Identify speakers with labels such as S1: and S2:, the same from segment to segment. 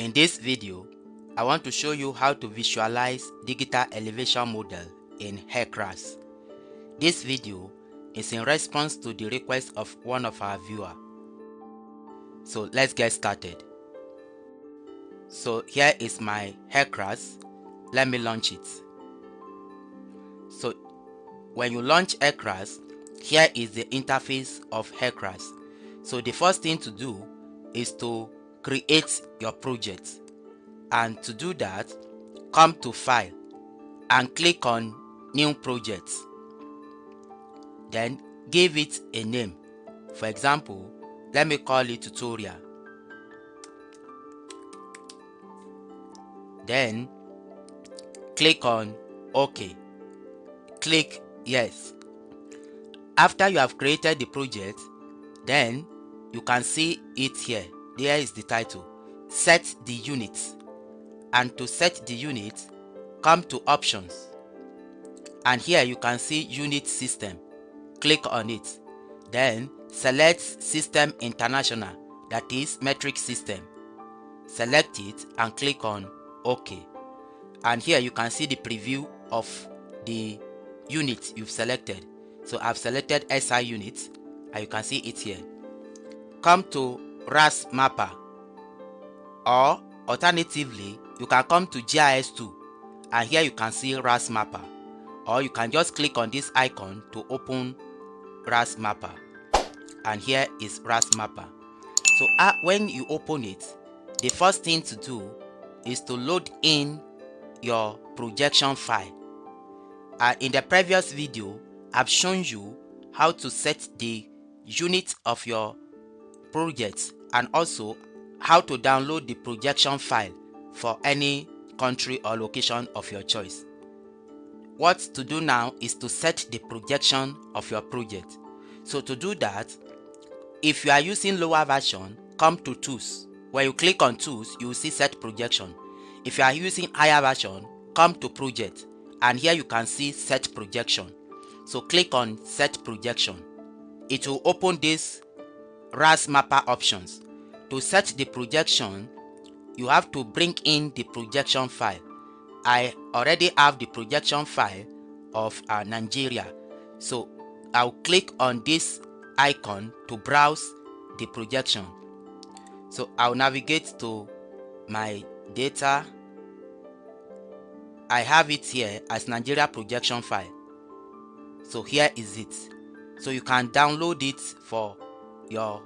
S1: In this video, I want to show you how to visualize digital elevation model in HEC RAS. This video is in response to the request of one of our viewers. So let's get started. So here is my HEC RAS. Let me launch it. So when you launch HEC RAS, here is the interface of HEC RAS. So the first thing to do is to create your project, and to do that, come to File and click on New Project. Then give it a name. For example, let me call it Tutorial. Then click on OK. Click Yes. After you have created the project, then you can see it here. There is the title, Set the Unit. And to set the unit, come to Options. And here you can see Unit System. Click on it. Then select System International, that is metric system. Select it and click on OK. And here you can see the preview of the unit you've selected. So I've selected SI unit, and you can see it here. Come to RAS Mapper, or alternatively you can come to GIS tool, and here you can see RAS Mapper, or you can just click on this icon to open RAS Mapper, and here is RAS Mapper. So when you open it, the first thing to do is to load in your projection file. In the previous video, I've shown you how to set the unit of your project and also how to download the projection file for any country or location of your choice. What to do now is to set the projection of your project. So to do that, if you are using lower version, come to Tools. When you click on Tools, you will see Set Projection. If you are using higher version, come to Project, and here you can see Set Projection. So click on Set Projection. It will open this RAS Mapper options. To set the projection, you have to bring in the projection file. I already have the projection file of Nigeria. So I'll click on this icon to browse the projection. So I'll navigate to my data. I have it here as Nigeria projection file. So here is it. So you can download it for your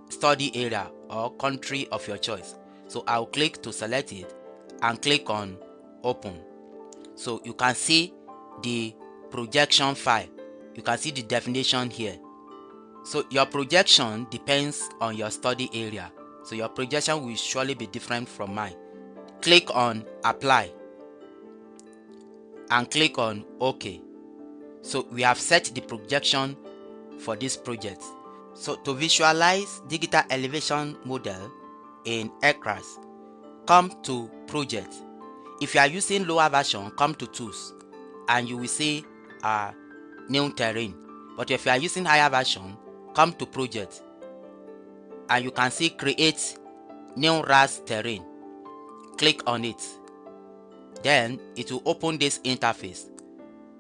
S1: study area or country of your choice. So I'll click to select it and click on Open. So you can see the projection file. You can see the definition here. So your projection depends on your study area. So your projection will surely be different from mine. Click on Apply and click on OK. So we have set the projection for this project. So to visualize digital elevation model in HEC RAS, come to Project. If you are using lower version, come to Tools, and you will see New Terrain. But if you are using higher version, come to Project, and you can see Create New RAS Terrain. Click on it. Then it will open this interface.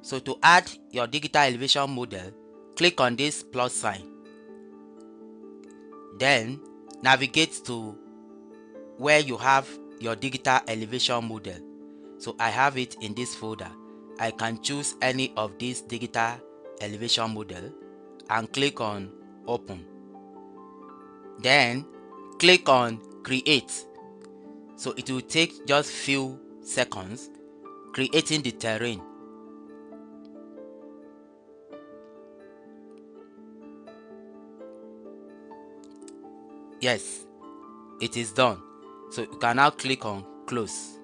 S1: So to add your digital elevation model, click on this plus sign. Then navigate to where you have your digital elevation model. So I have it in this folder. I can choose any of these digital elevation model and click on Open. Then click on Create. So it will take just few seconds creating the terrain. Yes, it is done. So you can now click on Close.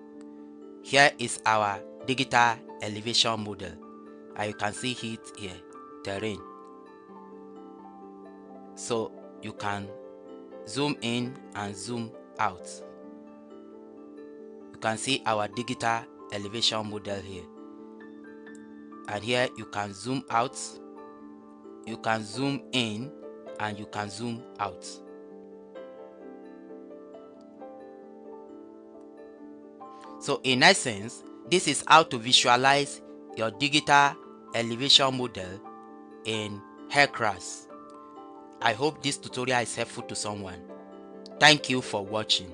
S1: Here is our digital elevation model, and you can see it here, terrain. So you can zoom in and zoom out. You can see our digital elevation model here, and here you can zoom out, you can zoom in, and you can zoom out. So in essence, this is how to visualize your digital elevation model in HEC RAS. I hope this tutorial is helpful to someone. Thank you for watching.